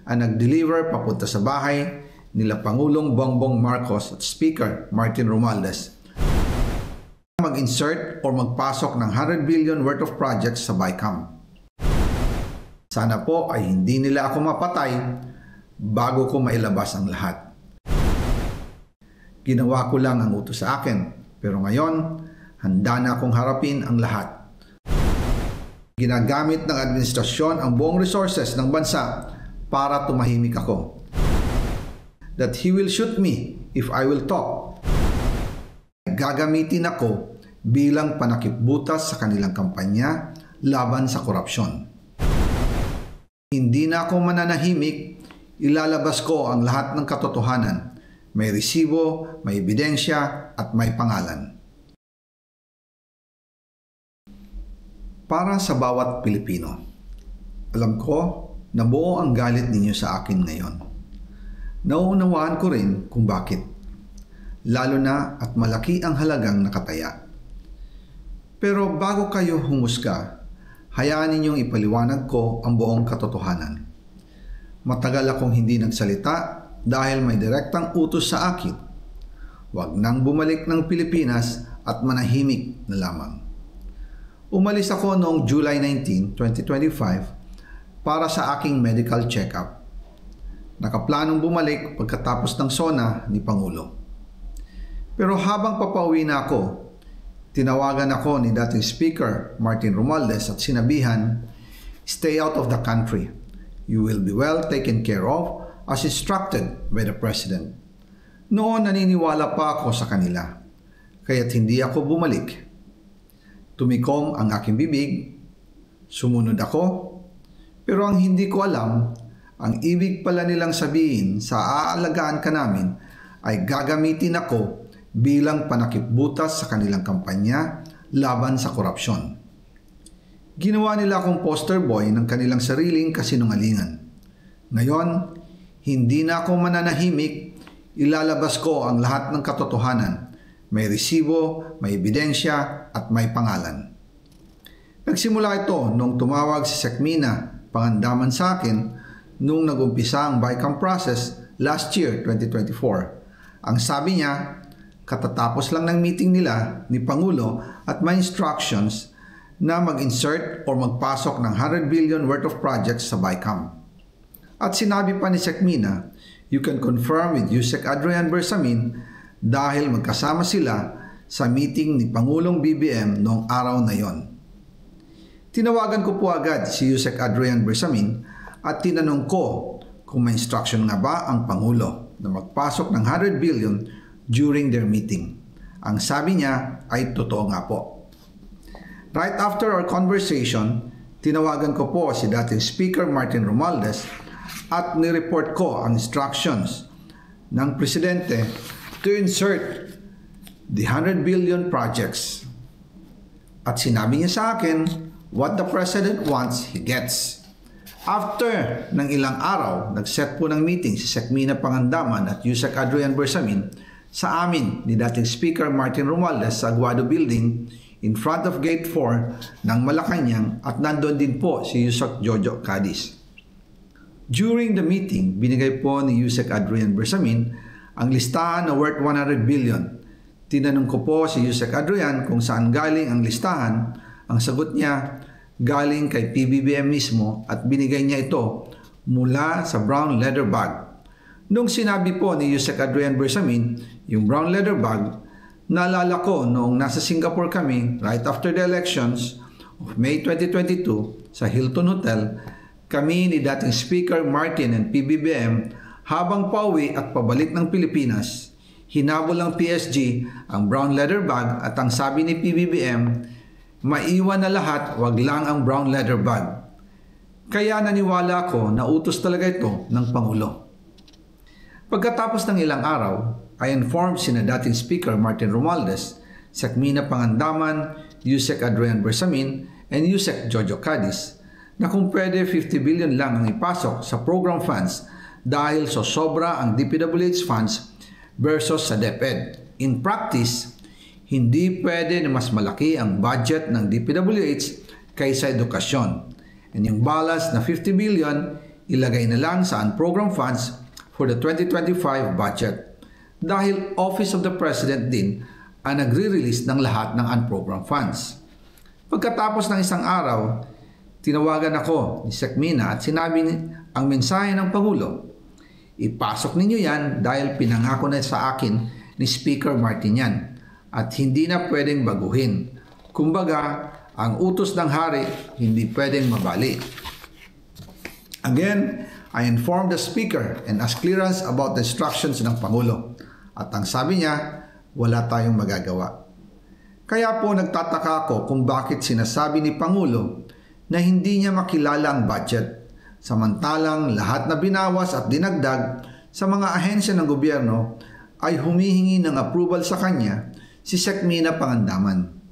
ang nag-deliver papunta sa bahay nila Pangulong Bongbong Marcos at Speaker Martin Romualdez mag-insert o magpasok ng 100 billion worth of projects sa BICAM. Sana po ay hindi nila ako mapatay bago ko mailabas ang lahat. Ginawa ko lang ang utos sa akin, pero ngayon, handa na akong harapin ang lahat. Ginagamit ng administrasyon ang buong resources ng bansa para tumahimik ako. That he will shoot me if I will talk. Gagamitin ako bilang panakipbutas sa kanilang kampanya laban sa korupsyon. Hindi na ako mananahimik, ilalabas ko ang lahat ng katotohanan. May resibo, may ebidensya, at may pangalan. Para sa bawat Pilipino, alam ko na buo ang galit ninyo sa akin ngayon. Nauunawaan ko rin kung bakit. Lalo na at malaki ang halagang nakataya. Pero bago kayo humusga, hayaan ninyong ipaliwanag ko ang buong katotohanan. Matagal akong hindi nagsalita dahil may direktang utos sa akin. Huwag nang bumalik ng Pilipinas at manahimik na lamang. Umalis ako noong July 19, 2025 para sa aking medical check-up. Nakaplanong bumalik pagkatapos ng SONA ni Pangulo. Pero habang papauwi na ako, tinawagan ako ni dating Speaker Martin Romualdez at sinabihan, "Stay out of the country. You will be well taken care of as instructed by the President." Noon naniniwala pa ako sa kanila, kaya't hindi ako bumalik. Tumikom ang aking bibig, sumunod ako, pero ang hindi ko alam, ang ibig pala nilang sabihin sa aalagaan ka namin ay gagamitin ako bilang panakipbutas sa kanilang kampanya laban sa korupsyon. Ginawa nila akong poster boy ng kanilang sariling kasinungalingan. Ngayon, hindi na ako mananahimik, ilalabas ko ang lahat ng katotohanan. May resibo, may ebidensya, at may pangalan. Nagsimula ito nung tumawag si Sekmina Pangandaman sa akin nung nag-umpisa ang BICAM process last year, 2024. Ang sabi niya, katatapos lang ng meeting nila ni Pangulo at may instructions na mag-insert o magpasok ng 100 billion worth of projects sa BICAM. At sinabi pa ni Sekmina, you can confirm with Yusek Adrian Bersamin dahil magkasama sila sa meeting ni Pangulong BBM noong araw na yon. Tinawagan ko po agad si Yusek Adrian Bersamin at tinanong ko kung may instruction nga ba ang Pangulo na magpasok ng 100 billion during their meeting. Ang sabi niya ay totoo nga po. Right after our conversation, tinawagan ko po si dating Speaker Martin Romualdez at nireport ko ang instructions ng Presidente to insert the 100 billion projects. At sinabi niya sa akin, what the President wants, he gets. After ng ilang araw, nag-set po ng meeting si Sekmina Pangandaman at Yusek Adrian Bersamin sa amin ni dating Speaker Martin Romualdez sa Aguado Building in front of Gate 4 ng Malacanang at nandoon din po si Yusek Jojo Cadiz. During the meeting, binigay po ni Yusek Adrian Bersamin ang listahan na worth 100 billion. Tinanong ko po si Yusek Adrian kung saan galing ang listahan. Ang sagot niya, galing kay PBBM mismo at binigay niya ito mula sa brown leather bag. Nung sinabi po ni Yusek Adrian Bersamin yung brown leather bag, naalala ko noong nasa Singapore kami right after the elections of May 2022 sa Hilton Hotel, kami ni dating Speaker Martin and PBBM habang pauwi at pabalik ng Pilipinas, hinabol ng PSG ang brown leather bag at ang sabi ni PBBM, maiwan na lahat, wag lang ang brown leather bag. Kaya naniwala ako na utos talaga ito ng Pangulo. Pagkatapos ng ilang araw, I informed sina dating Speaker Martin Romualdez, Sekmina Pangandaman, Yusek Adrian Bersamin, and Yusek Jojo Cadiz na kung pwede 50 billion lang ang ipasok sa program funds dahil so sobra ang DPWH funds versus sa DepEd. In practice, hindi pwede na mas malaki ang budget ng DPWH kaysa edukasyon. And yung balance na 50 billion, ilagay na lang sa unprogrammed funds for the 2025 budget dahil Office of the President din ang nagre-release ng lahat ng unprogrammed funds. Pagkatapos ng isang araw, tinawagan ako ni Sec Mina at sinabi ang mensahe ng Pangulo. Ipasok ninyo yan dahil pinangako na sa akin ni Speaker Martin yan at hindi na pwedeng baguhin. Kumbaga, ang utos ng hari hindi pwedeng mabali. Again, I informed the Speaker and asked clearance about the instructions ng Pangulo. At ang sabi niya, wala tayong magagawa. Kaya po nagtataka ako kung bakit sinasabi ni Pangulo na hindi niya makilala ang budget, samantalang lahat na binawas at dinagdag sa mga ahensya ng gobyerno ay humihingi ng approval sa kanya si Sec Mina Pangandaman.